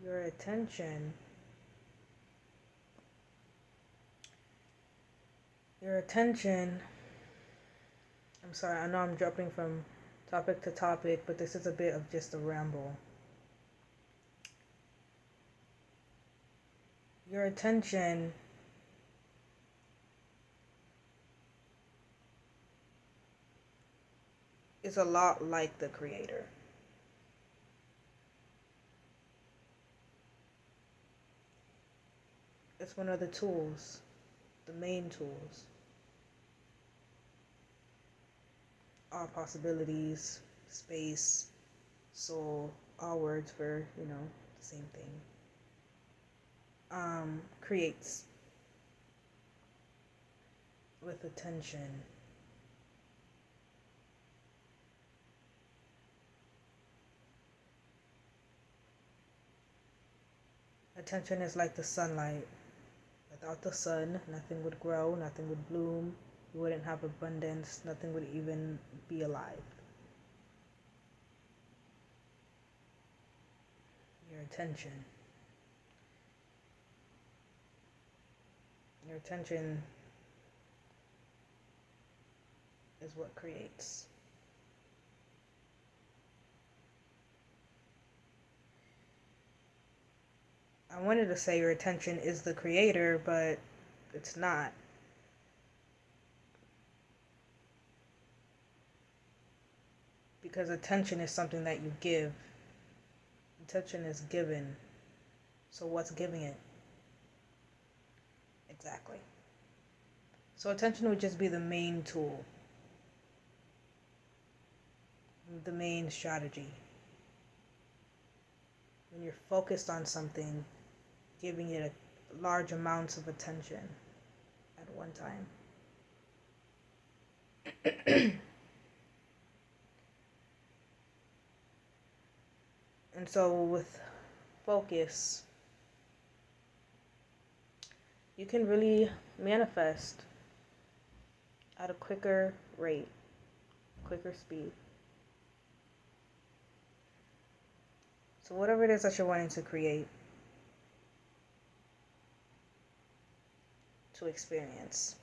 Your attention, your attention, I'm sorry, I know I'm jumping from topic to topic, but this is a bit of just a ramble. Your attention is a lot like the creator. It's one of the tools, the main tools. All possibilities, space, soul, all words for, the same thing. Creates with attention. Attention is like the sunlight. Without the sun, nothing would grow, nothing would bloom, you wouldn't have abundance, nothing would even be alive. Your attention. Your attention is what creates. I wanted to say your attention is the creator, but it's not. Because attention is something that you give. Attention is given. So what's giving it? Exactly. So attention would just be the main tool, the main strategy. When you're focused on something, giving it a large amounts of attention at one time. And so with focus, you can really manifest at a quicker rate, quicker speed. So whatever it is that you're wanting to create, to experience,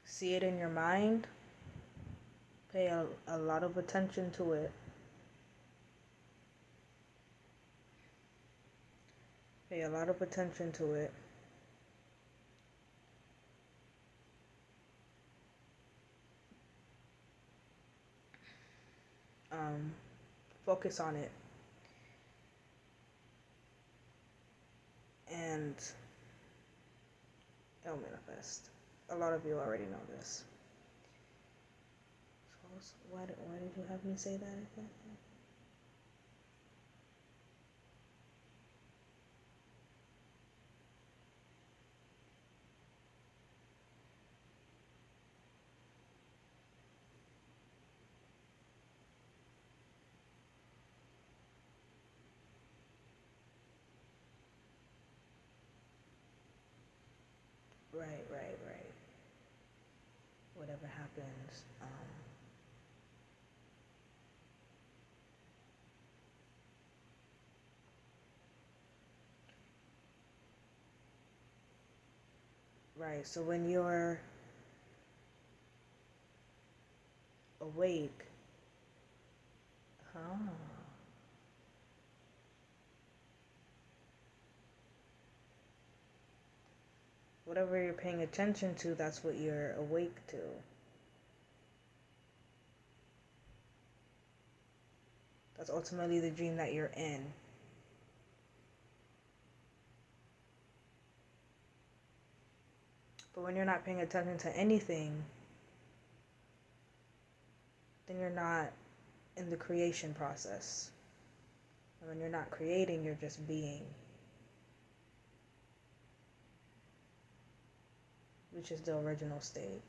see it in your mind, pay a lot of attention to it. Pay a lot of attention to it. Focus on it. And it'll manifest. A lot of you already know this. So why did you have me say that exactly? Right. Whatever happens, right. So when you're awake, whatever you're paying attention to, that's what you're awake to. That's ultimately the dream that you're in. But when you're not paying attention to anything, then you're not in the creation process. And when you're not creating, you're just being, which is the original state.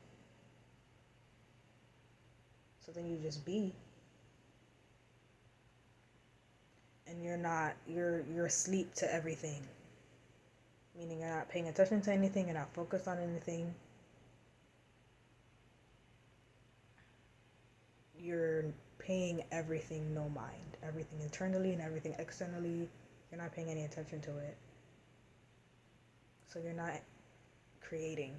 So then you just be. And you're asleep to everything. Meaning you're not paying attention to anything, you're not focused on anything. You're paying everything no mind. Everything internally and everything externally, you're not paying any attention to it. So you're not creating.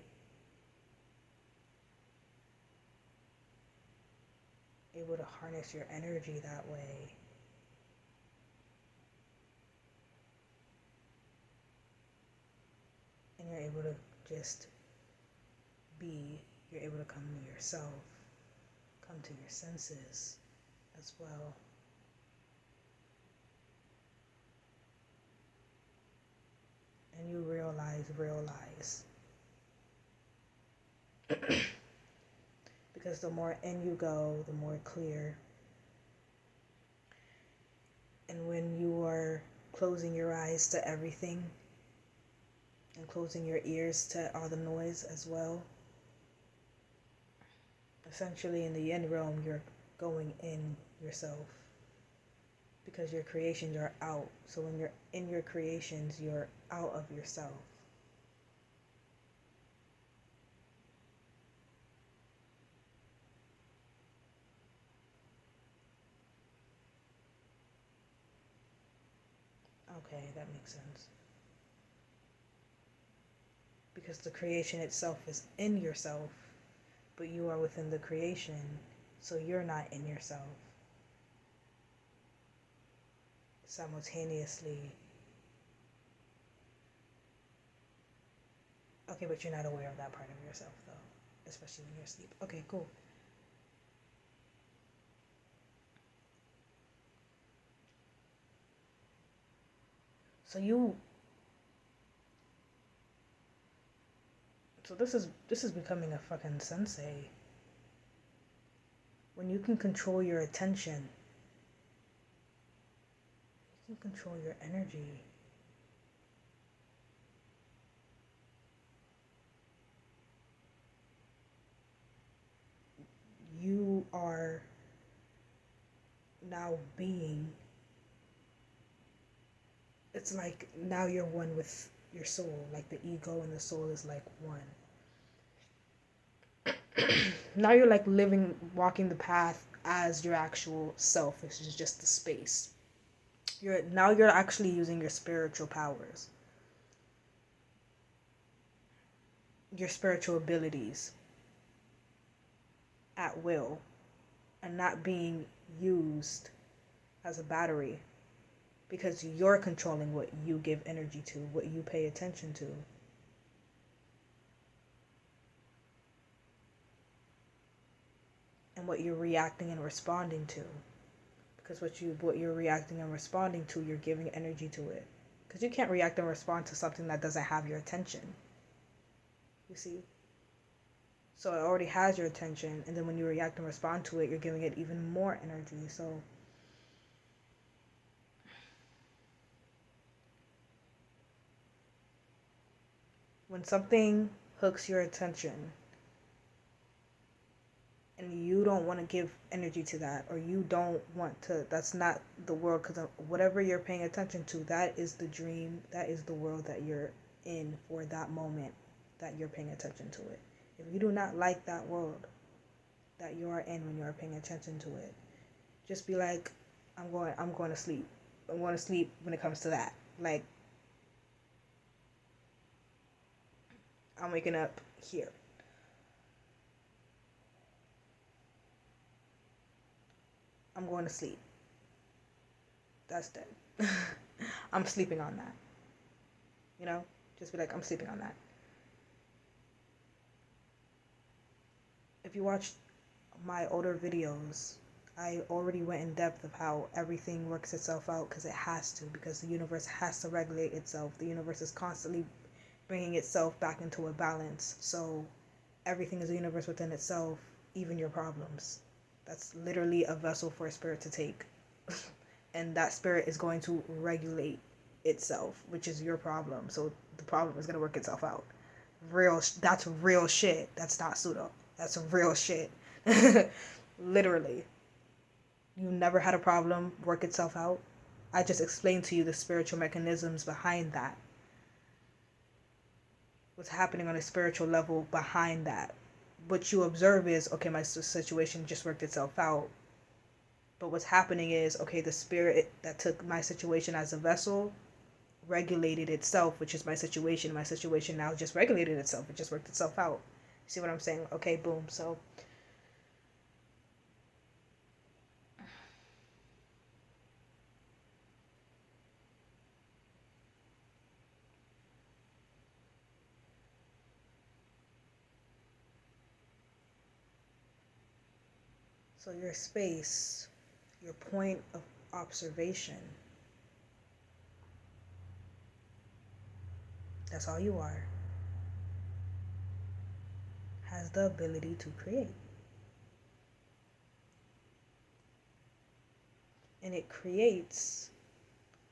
Able to harness your energy that way. And you're able to just be. You're able to come to yourself, come to your senses as well. And you realize. Because the more in you go, the more clear. And when you are closing your eyes to everything and closing your ears to all the noise as well, essentially in the end realm, you're going in yourself. Because your creations are out. So when you're in your creations, you're out of yourself. Okay, that makes sense. Because the creation itself is in yourself, but you are within the creation, so you're not in yourself. Simultaneously. Okay, but you're not aware of that part of yourself, though, especially when you're asleep. Okay, cool. So this is becoming a fucking sensei. When you can control your attention, you can control your energy. You are now being. It's like now you're one with your soul. Like the ego and the soul is like one. Now you're like walking the path as your actual self. This is just the space. You're actually using your spiritual powers, your spiritual abilities at will, and not being used as a battery, because you're controlling what you give energy to, what you pay attention to. And what you're reacting and responding to. Because what you're reacting and responding to, you're giving energy to it. Because you can't react and respond to something that doesn't have your attention. You see? So it already has your attention, and then when you react and respond to it, you're giving it even more energy. So when something hooks your attention and you don't want to give energy to that, or you don't want to, that's not the world, because whatever you're paying attention to, that is the dream, that is the world that you're in for that moment that you're paying attention to it. If you do not like that world that you are in when you are paying attention to it, just be like, I'm going to sleep. I'm going to sleep when it comes to that. Like, I'm waking up here. I'm going to sleep. That's dead. I'm sleeping on that. You know? Just be like, I'm sleeping on that. If you watch my older videos, I already went in depth of how everything works itself out, because it has to, because the universe has to regulate itself. The universe is constantly bringing itself back into a balance. So everything is a universe within itself, even your problems. That's literally a vessel for a spirit to take. And that spirit is going to regulate itself, which is your problem. So the problem is going to work itself out. That's real shit. That's not pseudo. That's real shit. Literally. You never had a problem work itself out. I just explained to you the spiritual mechanisms behind that. What's happening on a spiritual level behind that. What you observe is, okay, my situation just worked itself out. But what's happening is, okay, the spirit that took my situation as a vessel regulated itself, which is my situation. My situation now just regulated itself. It just worked itself out. See what I'm saying? Okay, boom. So your space, your point of observation, that's all you are, has the ability to create. And it creates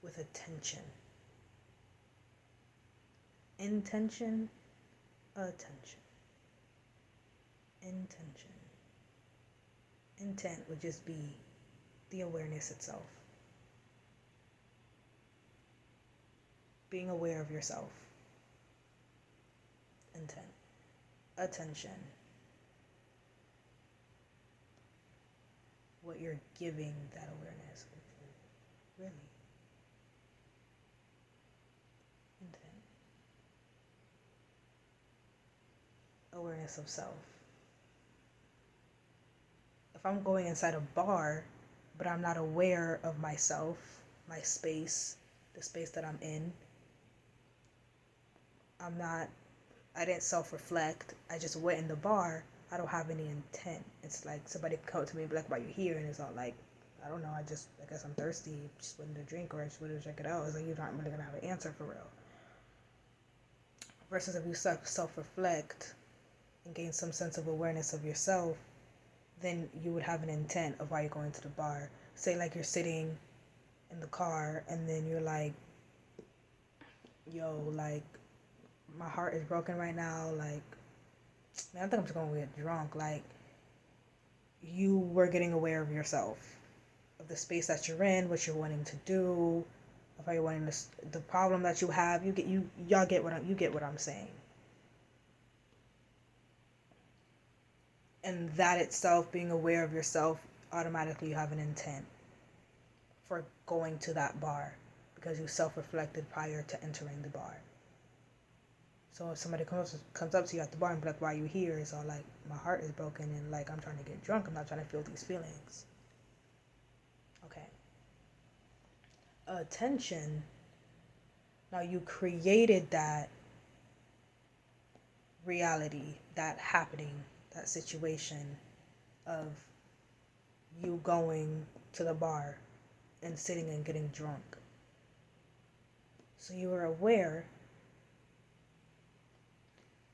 with attention. Intention, attention. Intention. Intent would just be the awareness itself. Being aware of yourself. Intent. Attention. What you're giving that awareness. Really. Intent. Awareness of self. If I'm going inside a bar, but I'm not aware of myself, my space, the space that I'm in, I didn't self-reflect. I just went in the bar. I don't have any intent. It's like somebody come to me and be like, why you here? And it's all like, I don't know. I guess I'm thirsty. Just wanted to drink or I just wanted to check it out. It's like, you're not really going to have an answer for real. Versus if you self-reflect and gain some sense of awareness of yourself, then you would have an intent of why you're going to the bar. Say like you're sitting in the car and then you're like, yo, like, my heart is broken right now. Like, man, I think I'm just gonna get drunk. Like, you were getting aware of yourself, of the space that you're in, what you're wanting to do, of how you're wanting to, the problem that you have. Y'all get what I'm saying. And that itself, being aware of yourself, automatically you have an intent for going to that bar because you self-reflected prior to entering the bar. So if somebody comes up to you at the bar and be like, why are you here? It's all like, my heart is broken and like, I'm trying to get drunk. I'm not trying to feel these feelings. Okay. Attention. Now you created that reality, that happening, that situation of you going to the bar and sitting and getting drunk. So you were aware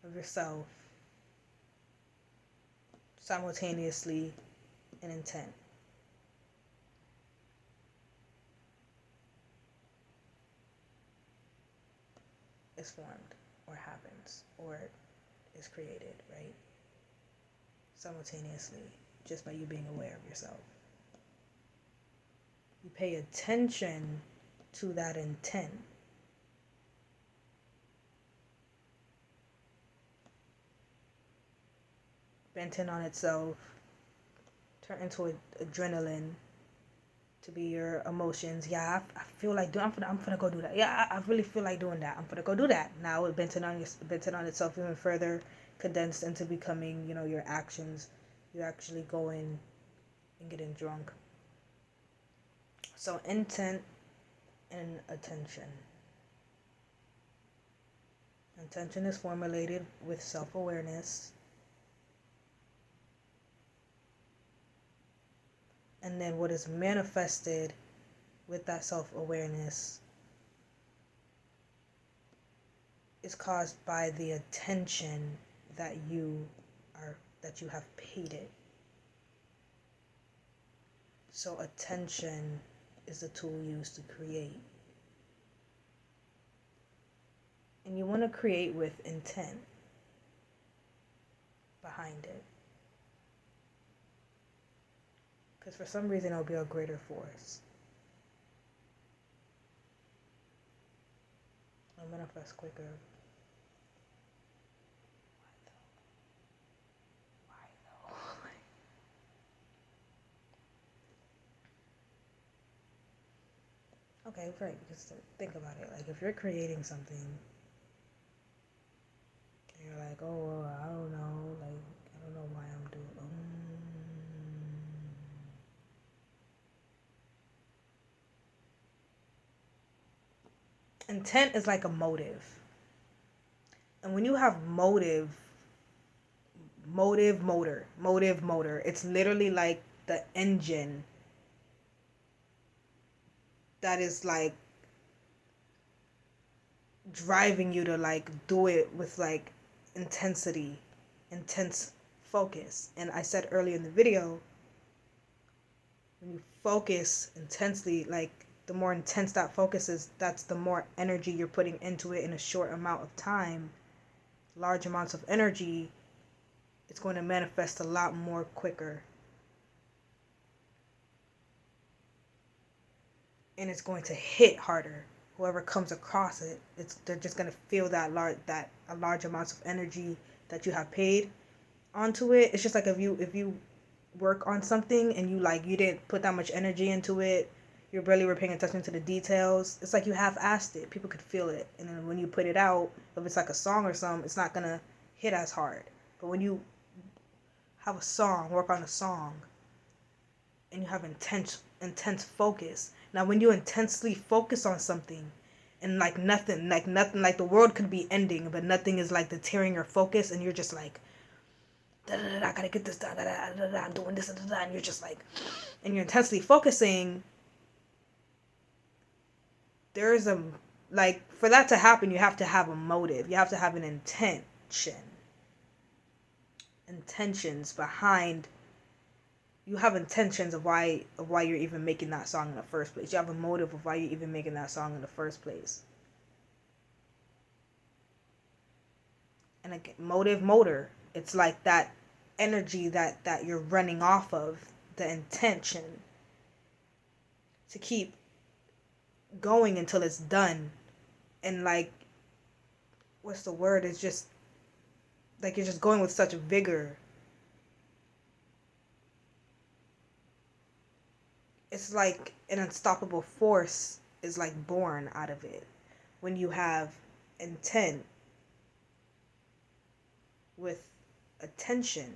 of yourself simultaneously in intent. Is formed or happens or is created, right? Simultaneously, just by you being aware of yourself. You pay attention to that intent. Bent in on itself, turn into adrenaline to be your emotions. Yeah, I feel like I'm gonna go do that. Yeah, I really feel like doing that. I'm gonna go do that. Now it bent in on itself even further, condensed into becoming, your actions. You're actually going and getting drunk. So intent and attention. Intention is formulated with self-awareness. And then what is manifested with that self-awareness is caused by the attention that you have paid it. So attention is the tool used to create. And you want to create with intent behind it. Because for some reason it'll be a greater force. It'll manifest quicker. Why though? Okay, right. Because think about it. Like if you're creating something, and you're like, oh, well, I don't know. Like I don't know why I'm doing. Intent is like a motive, and when you have motor, it's literally like the engine that is like driving you to like do it with like intensity, intense focus. And I said earlier in the video, when you focus intensely, like the more intense that focus is, that's the more energy you're putting into it in a short amount of time. Large amounts of energy, it's going to manifest a lot more quicker. And it's going to hit harder. Whoever comes across it, they're just going to feel that large amounts of energy that you have paid onto it. It's just like if you work on something and you didn't put that much energy into it, you barely were paying attention to the details. It's like you half-assed it. People could feel it, and then when you put it out, if it's like a song or something, it's not gonna hit as hard. But when you have a song, work on a song, and you have intense focus. Now, when you intensely focus on something, and nothing, like the world could be ending, but nothing is like deterring your focus, and you're just like, da, da, da, da, I gotta get this done, da, da, da, da, I'm doing this, da, da, da, and you're just like, and you're intensely focusing. There's a like for that to happen, you have to have a motive. You have to have an intentions behind. You have intentions of why you're even making that song in the first place. You have a motive of why you're even making that song in the first place. And again, motor. It's like that energy that you're running off of, the intention to keep going until it's done. And like, what's the word? It's just like you're just going with such vigor. It's like an unstoppable force is like born out of it when you have intent with attention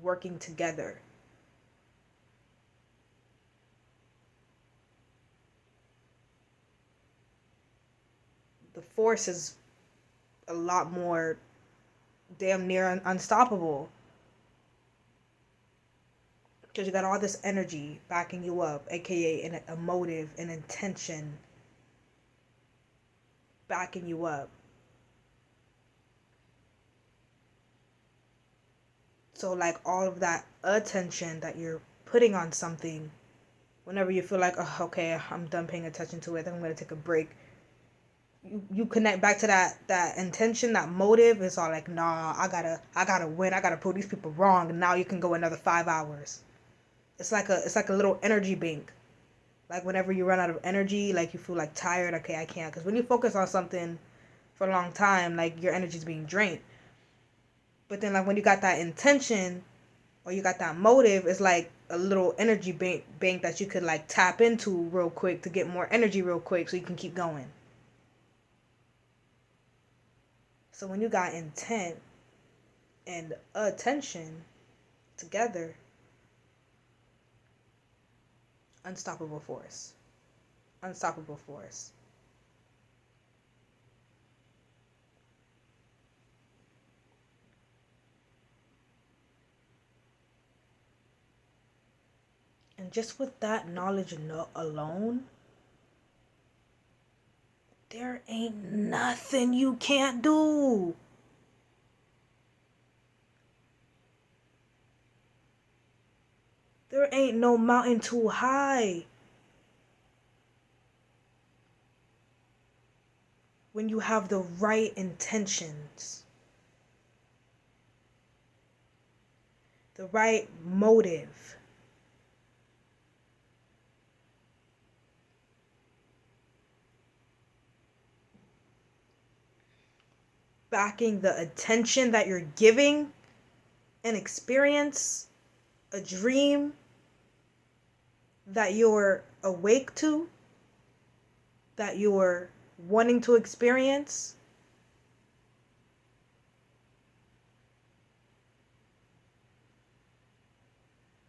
working together. The force is a lot more damn near unstoppable because you got all this energy backing you up, aka a motive, an intention backing you up. So like all of that attention that you're putting on something, whenever you feel like, oh, okay, I'm done paying attention to it, then I'm gonna take a break. You connect back to that intention, that motive. It's all like, nah, I gotta win. I gotta prove these people wrong. And now you can go another 5 hours. It's like a little energy bank. Like whenever you run out of energy, like you feel like tired. Okay, I can't. Because when you focus on something for a long time, like your energy's being drained. But then like when you got that intention or you got that motive, it's like a little energy bank that you could like tap into real quick to get more energy real quick so you can keep going. So when you got intent and attention together, unstoppable force. Unstoppable force. And just with that knowledge alone, there ain't nothing you can't do. There ain't no mountain too high. When you have the right intentions, the right motive, backing the attention that you're giving, an experience, a dream that you're awake to, that you're wanting to experience,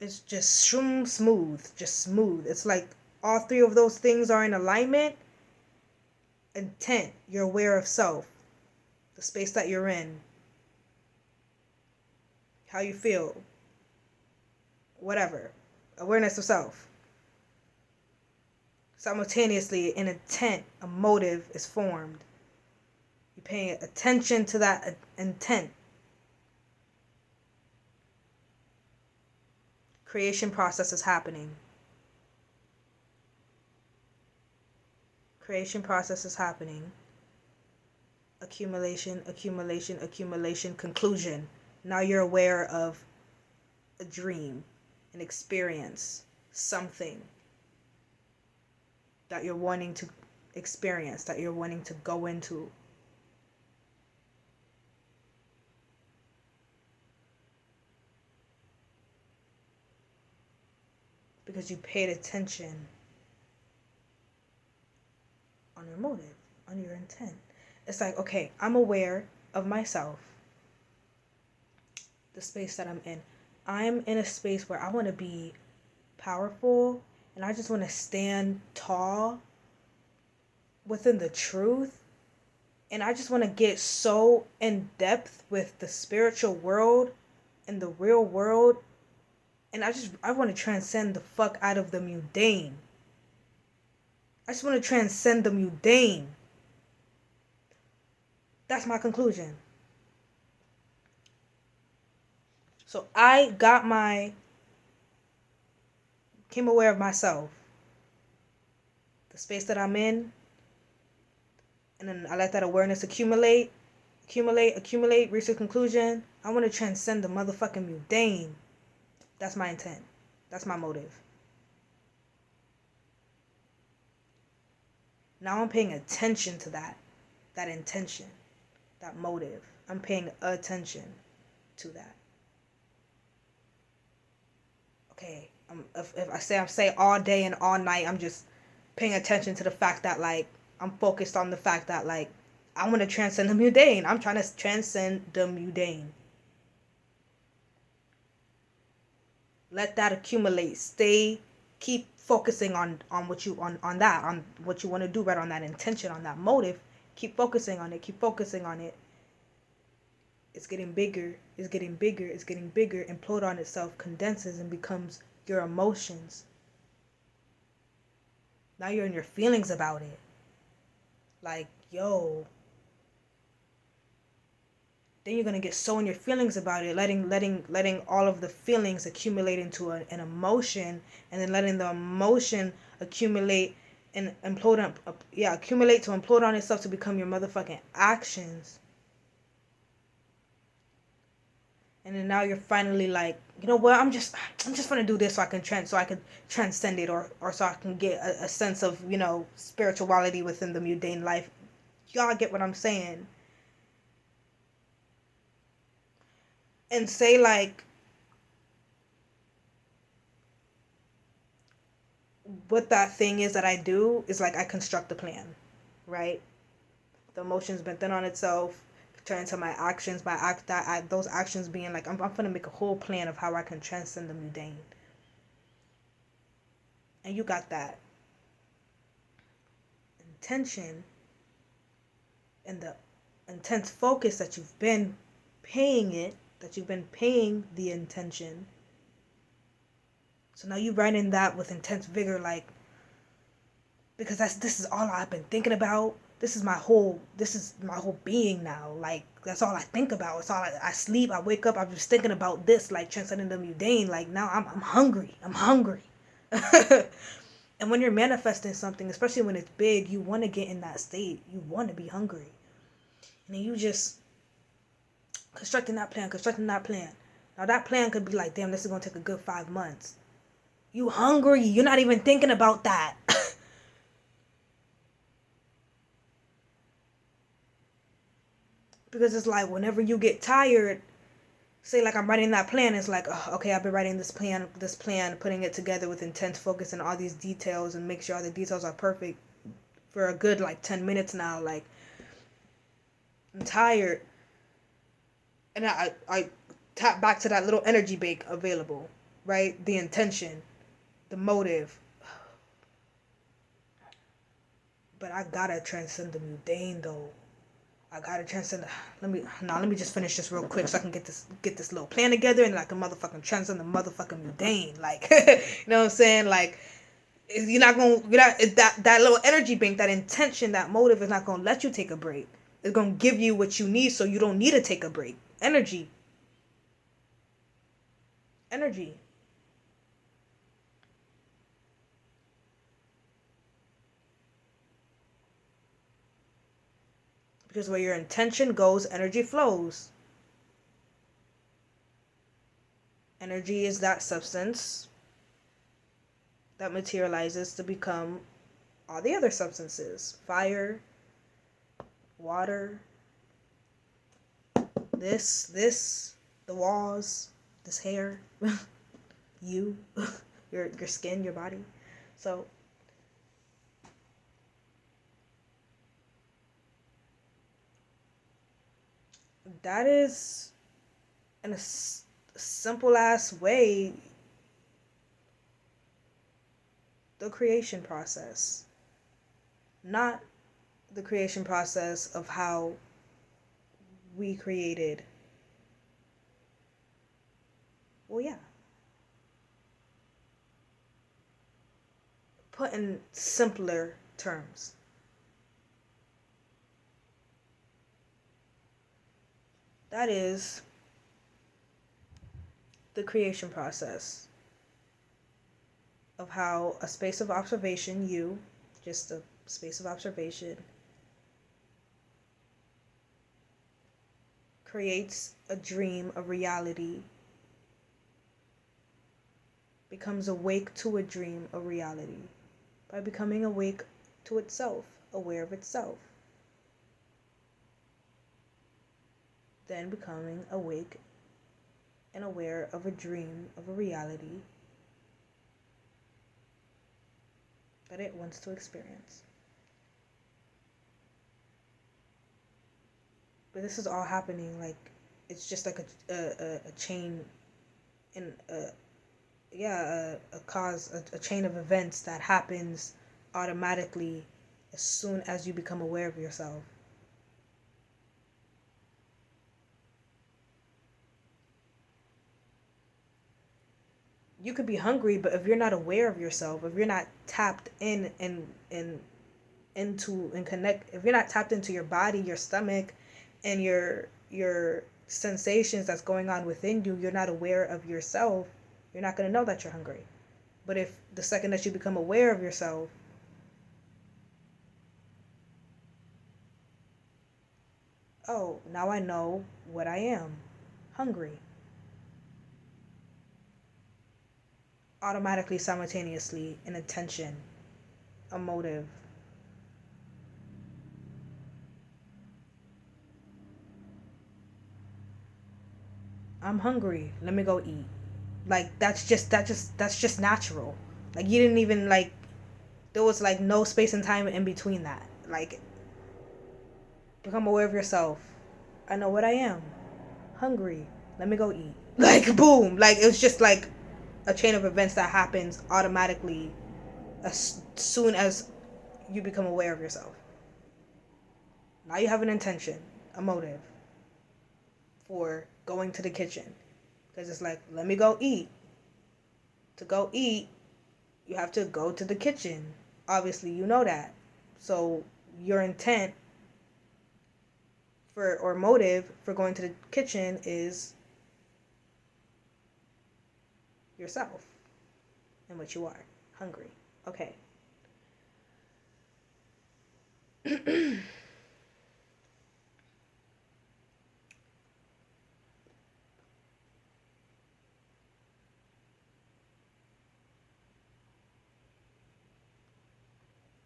it's just smooth, just smooth. It's like all three of those things are in alignment. Intent, you're aware of self, the space that you're in, how you feel, whatever. Awareness of self. Simultaneously, an intent, a motive is formed. You're paying attention to that intent. Creation process is happening. Creation process is happening. Accumulation, accumulation, accumulation, conclusion. Now you're aware of a dream, an experience, something that you're wanting to experience, that you're wanting to go into. Because you paid attention on your motive, on your intent. It's like, okay, I'm aware of myself, the space that I'm in. I'm in a space where I want to be powerful, and I just want to stand tall within the truth. And I just want to get so in depth with the spiritual world and the real world. And I want to transcend the fuck out of the mundane. I just want to transcend the mundane. That's my conclusion. So came aware of myself, the space that I'm in, and then I let that awareness accumulate, reach a conclusion. I want to transcend the motherfucking mundane. That's my intent. That's my motive. Now I'm paying attention to that intention, that motive. I'm paying attention to that. Okay, if I say all day and all night, I'm just paying attention to the fact that, like, I'm focused on the fact that, like, I want to transcend the mundane. I'm trying to transcend the mundane. Let that accumulate. Keep focusing on what you what you want to do, right, on that intention, on that motive. Keep focusing on it. Keep focusing on it. It's getting bigger. It's getting bigger. It's getting bigger. Implode on itself, condenses, and becomes your emotions. Now you're in your feelings about it. Like, yo. Then you're gonna get so in your feelings about it, letting all of the feelings accumulate into an emotion, and then letting the emotion accumulate and accumulate to implode on itself to become your motherfucking actions. And then now you're finally like, you know what? I'm just gonna do this so I can transcend it, or so I can get a sense of, spirituality within the mundane life. Y'all get what I'm saying? And say, like, what that thing is that I do is, like, I construct a plan, right? The emotion's been thin on itself, turn into my actions, those actions being like, I'm gonna make a whole plan of how I can transcend the mundane. And you got that intention and the intense focus that you've been paying the intention. So now you write in that with intense vigor, like, because this is all I've been thinking about. This is my whole being now. Like, that's all I think about. It's all I sleep, I wake up, I'm just thinking about this, like, transcending the mundane. Like, now I'm hungry. I'm hungry. And when you're manifesting something, especially when it's big, you want to get in that state. You want to be hungry. And then you just constructing that plan. Now that plan could be like, damn, this is going to take a good 5 months. You hungry. You're not even thinking about that. Because it's like, whenever you get tired, say like I'm writing that plan. It's like, oh, okay, I've been writing this plan, putting it together with intense focus and all these details, and make sure all the details are perfect for a good like 10 minutes now. Like I'm tired, and I tap back to that little energy bank available, right? The intention, the motive. But I gotta transcend the mundane though. I gotta transcend. Let me just finish this real quick so I can get this little plan together and like a motherfucking transcend the motherfucking mundane. Like, you know what I'm saying? Like, you're not that little energy bank, that intention, that motive is not gonna let you take a break. It's gonna give you what you need, so you don't need to take a break. Energy, energy. Because where your intention goes, energy flows. Energy is that substance that materializes to become all the other substances: fire, water, this, the walls, this hair, you, your skin, your body. So that is, in a simple ass way, the creation process. Not the creation process of how we created. Well, yeah. Put in simpler terms. That is the creation process of how a space of observation, you, just a space of observation, creates a dream, a reality, becomes awake to a dream, a reality, by becoming awake to itself, aware of itself, then becoming awake and aware of a dream, of a reality that it wants to experience. But this is all happening like it's just like a chain in a cause, a chain of events that happens automatically as soon as you become aware of yourself. You could be hungry, but if you're not aware of yourself, if you're not tapped in and into and connect, if you're not tapped into your body, your stomach, and your sensations that's going on within you, you're not aware of yourself, you're not going to know that you're hungry. But if the second that you become aware of yourself, oh, now I know what I am, hungry, automatically, simultaneously, an intention, a motive. I'm hungry, let me go eat. Like that's just natural. Like you didn't even like, there was like no space and time in between that. Like, become aware of yourself. I know what I am. Hungry. Let me go eat. Like boom. Like it was just like a chain of events that happens automatically as soon as you become aware of yourself. Now you have an intention, a motive for going to the kitchen. Because it's like, let me go eat. To go eat, you have to go to the kitchen. Obviously, you know that. So your intent for, or motive for going to the kitchen is yourself and what you are, hungry. Okay.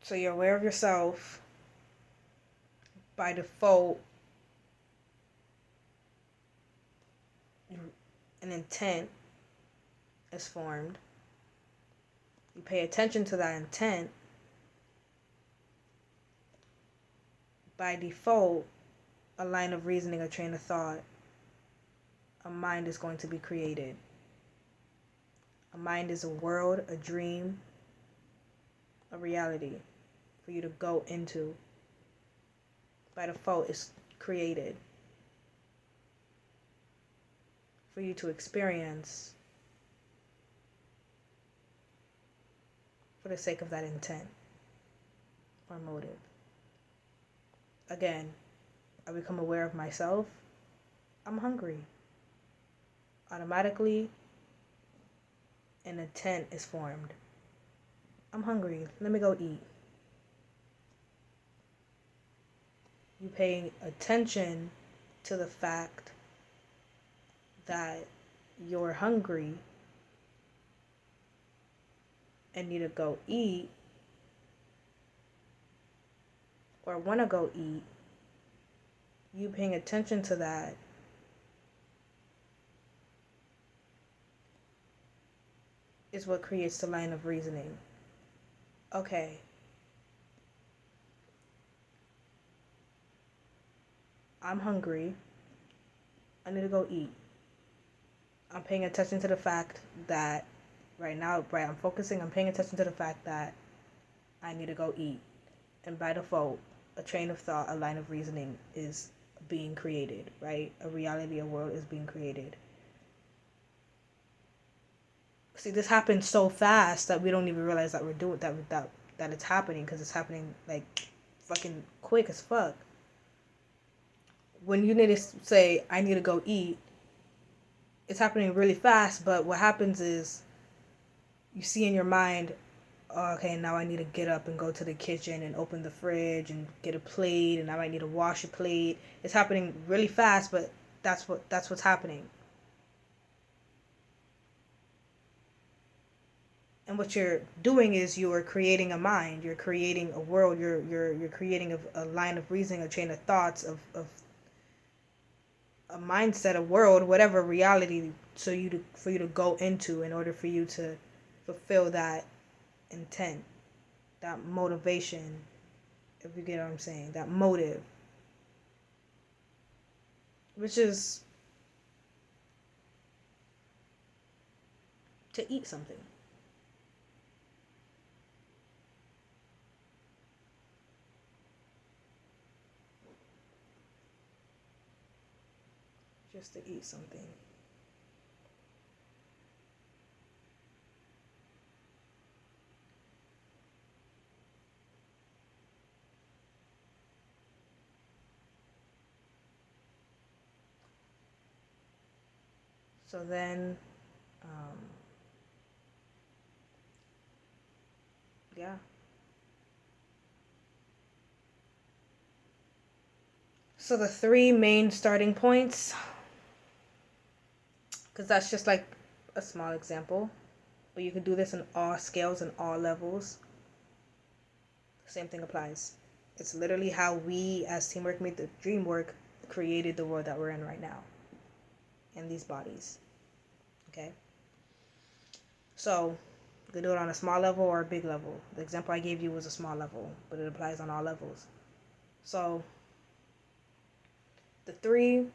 So you're aware of yourself. By default, an intent is formed. You pay attention to that intent. By default, a line of reasoning, a train of thought, a mind is going to be created. A mind is a world, a dream, a reality for you to go into. By default, it's created for you to experience for the sake of that intent or motive. Again, I become aware of myself. I'm hungry. Automatically, an intent is formed. I'm hungry. Let me go eat. You paying attention to the fact that you're hungry and need to go eat or want to go eat, you paying attention to that is what creates the line of reasoning. Okay, I'm hungry. I need to go eat. I'm paying attention to the fact that right now, I'm paying attention to the fact that I need to go eat. And by default, a train of thought, a line of reasoning is being created, right? A reality, a world is being created. See, this happens so fast that we don't even realize that we're doing that it's happening, because it's happening like fucking quick as fuck. When you need to say, I need to go eat, it's happening really fast, but what happens is you see in your mind, oh, okay, now I need to get up and go to the kitchen and open the fridge and get a plate, and I might need to wash a plate. It's happening really fast, but that's what's happening. And what you're doing is you're creating a mind, you're creating a world, you're creating a line of reasoning, a chain of thoughts of a mindset, a world, whatever reality, for you to go into in order for you to fulfill that intent, that motivation, if you get what I'm saying, that motive, which is to eat something. Just to eat something. So then, yeah. So the three main starting points, because that's just like a small example, but you can do this in all scales and all levels. Same thing applies. It's literally how we as Teamwork Made the Dream Work created the world that we're in right now, in these bodies. Okay? So, you can do it on a small level or a big level. The example I gave you was a small level, but it applies on all levels. So, the three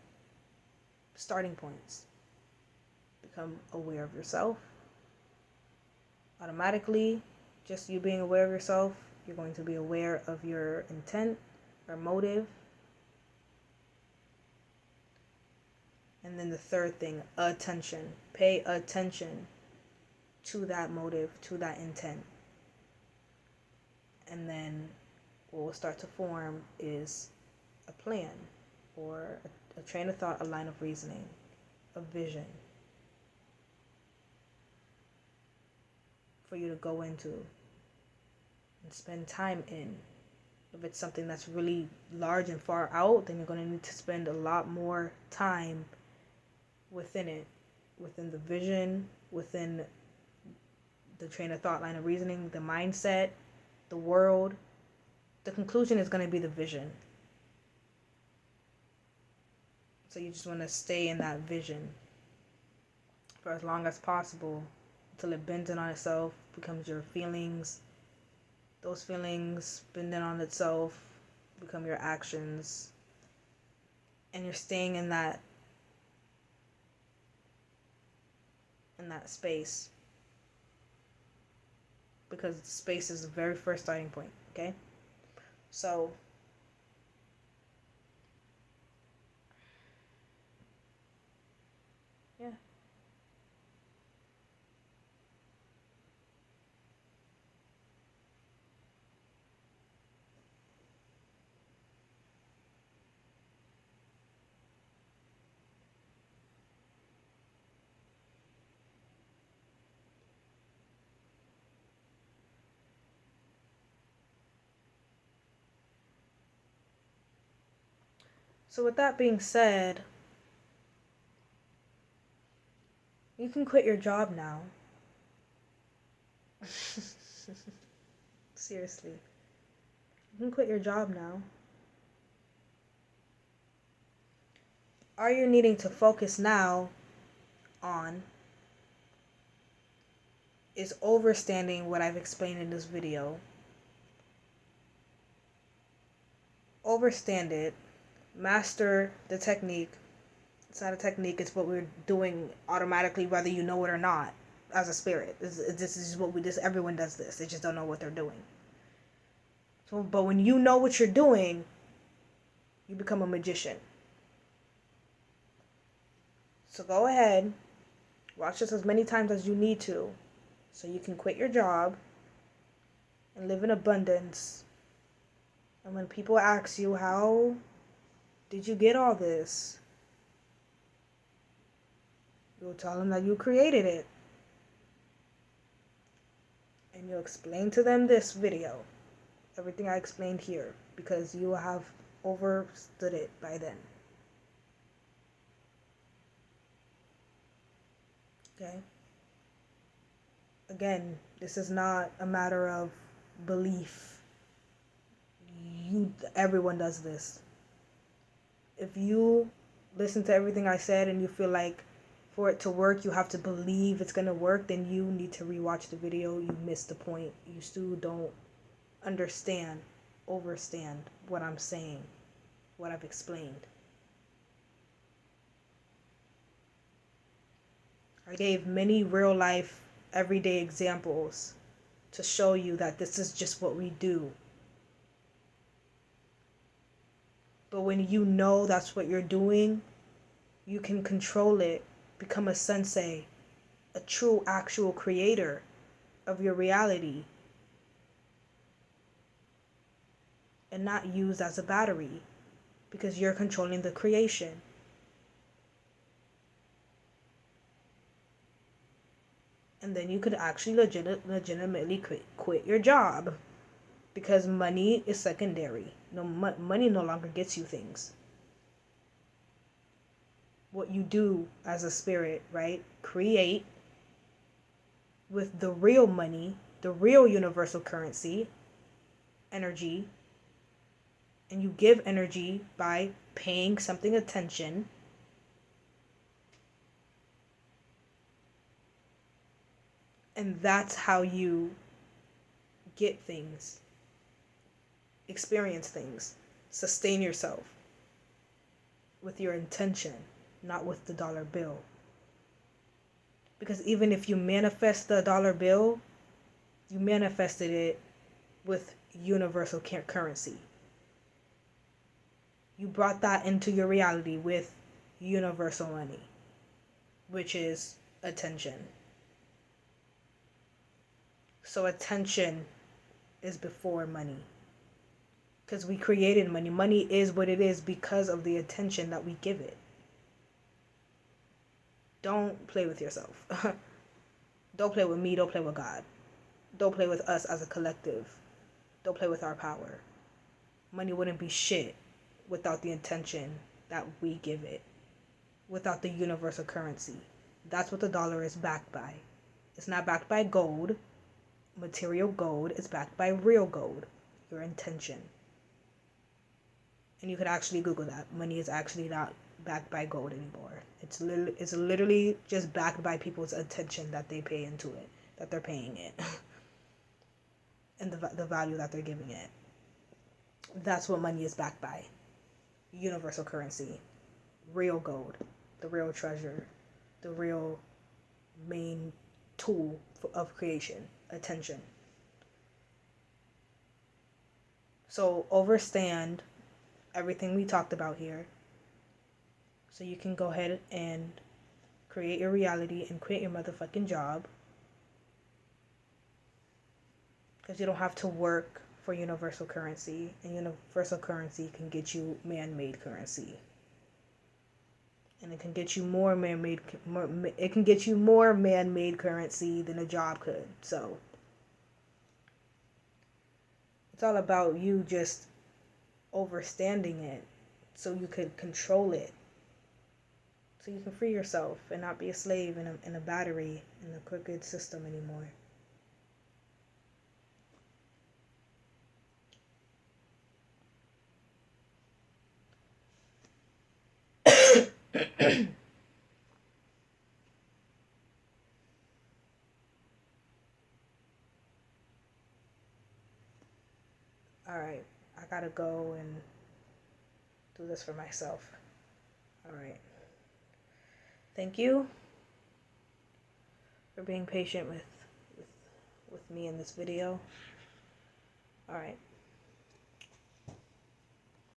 starting points: become aware of yourself. Automatically, just you being aware of yourself, you're going to be aware of your intent or motive. And then the third thing, attention. Pay attention to that motive, to that intent. And then what will start to form is a plan, or a train of thought, a line of reasoning, a vision for you to go into and spend time in. If it's something that's really large and far out, then you're going to need to spend a lot more time within it, within the vision, within the train of thought, line of reasoning, the mindset, the world. The conclusion is going to be the vision. So you just want to stay in that vision. for as long as possible until it bends in on itself, becomes your feelings. Those feelings bending on itself become your actions, and you're staying in that space, because space is the very first starting point. Okay, so yeah. So with that being said, you can quit your job now. Seriously, you can quit your job now. All you're needing to focus now on is understanding what I've explained in this video. Understand it, master the technique. It's not a technique, it's what we're doing automatically, whether you know it or not, as a spirit. This is what we just, everyone does this. They just don't know what they're doing. So, but when you know what you're doing, you become a magician. So go ahead, watch this as many times as you need to, so you can quit your job and live in abundance. And when people ask you, how did you get all this? You'll tell them that you created it. And you'll explain to them this video, everything I explained here, because you will have understood it by then. Okay? Again, this is not a matter of belief. Everyone does this. If you listen to everything I said and you feel like for it to work you have to believe it's gonna work, then you need to rewatch the video. You missed the point. You still don't understand what I'm saying, what I've explained. I gave many real life everyday examples to show you that this is just what we do. But when you know that's what you're doing, you can control it, become a sensei, a true actual creator of your reality, and not used as a battery, because you're controlling the creation. And then you could actually legitimately quit your job, because money is secondary. Money no longer gets you things. What you do as a spirit, right? Create with the real money, the real universal currency, energy, and you give energy by paying something attention. And that's how you get things, experience things, sustain yourself with your intention, not with the dollar bill. Because even if you manifest the dollar bill, you manifested it with universal currency. You brought that into your reality with universal money, which is attention. So attention is before money. Because we created money. Money is what it is because of the attention that we give it. Don't play with yourself. Don't play with me. Don't play with God. Don't play with us as a collective. Don't play with our power. Money wouldn't be shit without the intention that we give it. Without the universal currency. That's what the dollar is backed by. It's not backed by gold, material gold. It's backed by real gold, your intention. And you could actually Google that. Money is actually not backed by gold anymore. It's literally just backed by people's attention that they pay into it, that they're paying it, and the value that they're giving it. That's what money is backed by. Universal currency, real gold, the real treasure, the real main tool of creation, attention. So understand everything we talked about here, so you can go ahead and create your reality and quit your motherfucking job, because you don't have to work for universal currency, and universal currency can get you man-made currency, and it can get you more man-made currency than a job could. So it's all about you just understanding it so you could control it, so you can free yourself and not be a slave in a battery in a crooked system anymore. All right, I gotta go and do this for myself. All right. Thank you for being patient with me in this video. All right.